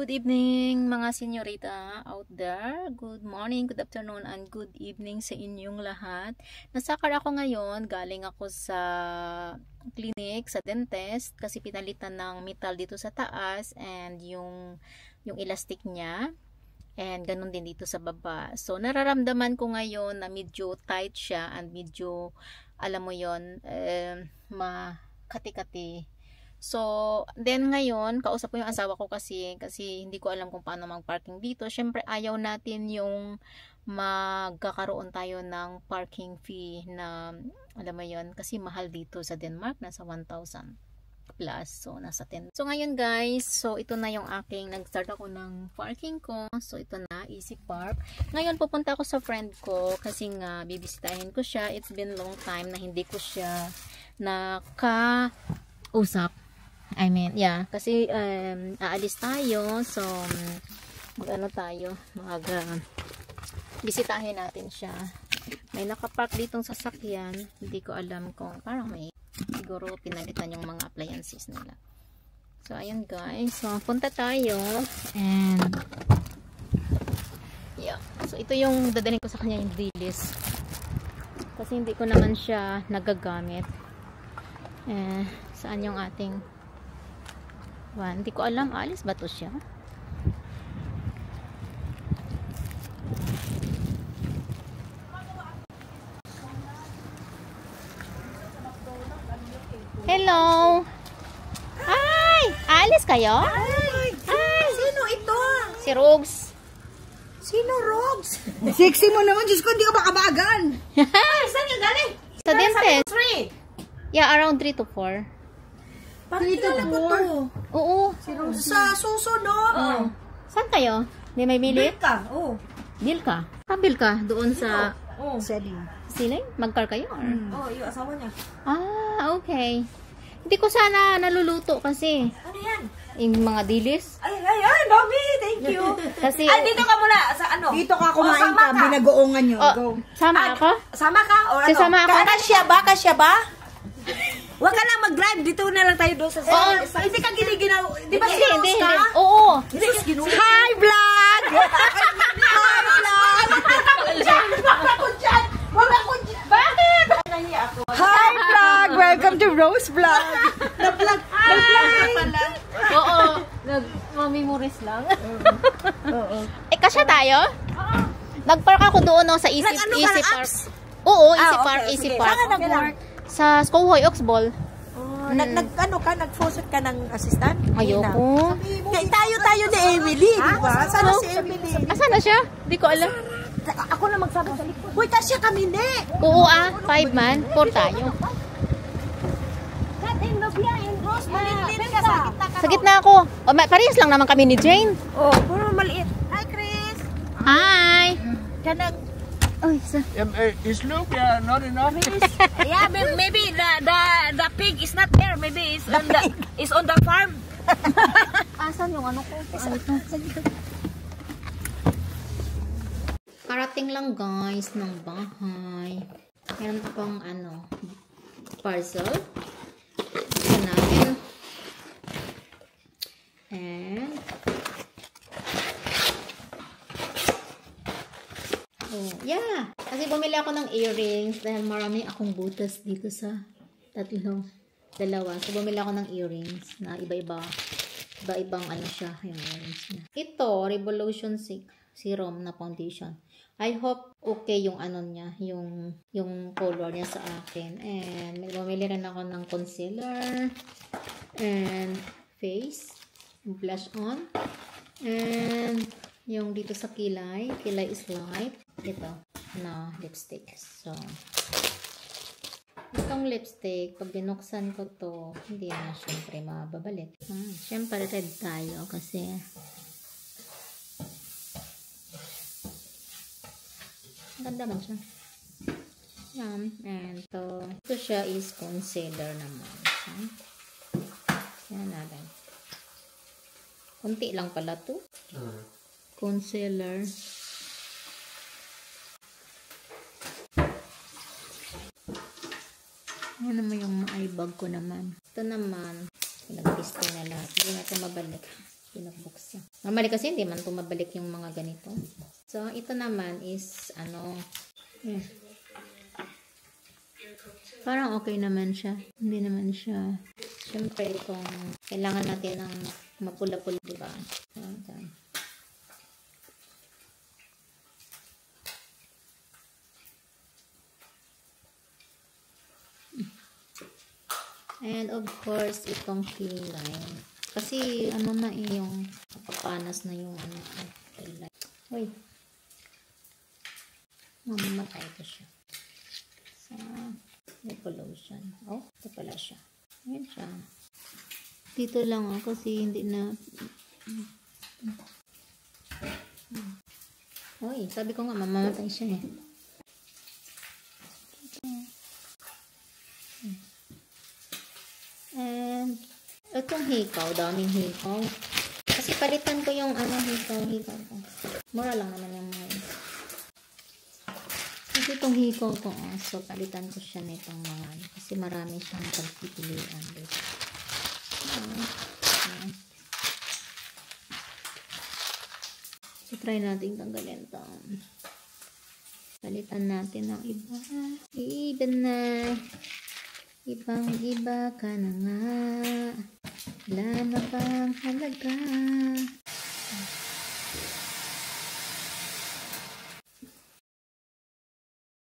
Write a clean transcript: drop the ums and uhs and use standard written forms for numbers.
Good evening mga senyorita out there. Good morning, good afternoon, and good evening sa inyong lahat. Nasakar ako ngayon. Galing ako sa clinic, sa dentist kasi pinalitan ng metal dito sa taas and yung elastic niya. And ganun din dito sa baba. So nararamdaman ko ngayon na medyo tight siya and medyo, alam mo yon, makati-kati. So, then ngayon, kausap ko yung asawa ko kasi hindi ko alam kung paano mag-parking dito. Syempre, ayaw natin yung magkakaroon tayo ng parking fee na, alam mo yun, kasi mahal dito sa Denmark, nasa 1,000 plus. So, nasa 10. So, ngayon guys, so ito na yung aking, nag-start ako ng parking ko. So, ito na, Easy Park. Ngayon, pupunta ako sa friend ko kasi nga, bibisitahin ko siya. It's been long time na hindi ko siya nakausap. I mean, yeah, kasi aalis tayo, so mag-ano tayo, bisitahin natin siya. May nakapark ditong sasakyan, hindi ko alam kung parang may siguro pinalitan yung mga appliances nila. So ayun guys, so punta tayo and yeah, so ito yung dadalhin ko sa kanya, yung dilis kasi hindi ko naman siya nagagamit. Saan yung ating hindi ko alam, alis ba to siya? Hello! Ay! Alis kayo? Ay! Sino ito? Si Rogs. Sino Rogs? Sexy mo naman, Diyos ko, hindi ka makabagan. Ay, saan yung galing? Sa dentist. 3? Yeah, around 3 to 4. Bakit kilala ko to? Oo. Sa susunod. Oh. Saan kayo? Hindi may bili? Bil ka. Oh. Bil ka? Bil ka? Doon sa... Oh. Selling. Siling? Mag-car kayo? Oh, yung asawa niya. Ah, okay. Hindi ko sana naluluto kasi. Ano yan? Yung mga dilis. Ay, Bobby, thank you. Kasi... Ay, dito ka muna. Sa ano? Dito ka kumain ka, binagoongan nyo. Oh, Go. sama ako? Sama ka? Or ano? Sama ako? Kasya ba? Huwag ka lang mag-drive. Dito na lang tayo doon sa... Hindi ka giniginaw. Di ba Hindi. ka? Oo. Hi, vlog! Hi, vlog! Bakit? Hi vlog! Welcome to Rose Vlog! Na-vlog. Oo. Nag-memories lang. Kasya tayo? Nag-park ako doon no, sa Easy Park. Oo, Easy Park. Easy Park. Saan ka nag-work? Sa Skohoy, Oxbol. Nag-fossil ka ng assistant? Ayoko. Tayo ni Emily, di ba? Sana si Emily. Asan na siya? Di ko alam. Ako na magsabi sa likod. Uy, kasya kami, hindi. Oo 5 man. 4 tayo. Sa gitna ako. Parehas lang naman kami ni Jane. Oh, puro maliit. Hi, Chris. Hi. Kanang Is Luke not enough? yeah, maybe the pig is not there. Maybe it's on the farm. Asan yung ano ko? Parating lang guys ng bahay. Meron pang parcel. Ito natin. And yeah. Kasi bumili ako ng earrings dahil marami akong butas dito sa dalawa. So bumili ako ng earrings na iba-ibang siya yung earrings niya. Ito, Revolution Serum na foundation. I hope okay yung niya, yung color niya sa akin. And bumili rin ako ng concealer and face, blush on. And yung dito sa kilay is light. Ito na lipstick. So itong lipstick, pag binuksan ko to, hindi na syempre mababalik. Syempre red tayo kasi ganda man siya. Yan. And ito siya is concealer naman. Yan natin. Kunti lang pala to. Concealer. Ano naman yung eye bag ko naman. Ito naman, pinag-piste na lahat. Hindi natin mabalik. pinabuksan. Normally kasi hindi man tumabalik yung mga ganito. So, ito naman is, parang okay naman siya. Hindi naman siya. Siyempre, itong kailangan natin ng mapula-pula, diba? And of course, itong kilay. Kasi, ano na yung papanas na yung kilay. Uy. Mamamatay ko siya. So, lotion. Oh, ito pala siya. Ayan siya. Dito lang kasi hindi na... Uy, sabi ko nga, mamamatay siya eh. And, itong hikaw, daming hikaw. Kasi palitan ko yung hikaw ko. Mura lang naman yung mga. Kasi itong hikaw ko, so palitan ko siya nitong mga, kasi marami siyang pagpipilian dito. So, try natin tanggalin ito. Palitan natin ng iba. Iba na. Ibang-iba ka na nga. Wala na bang halaga?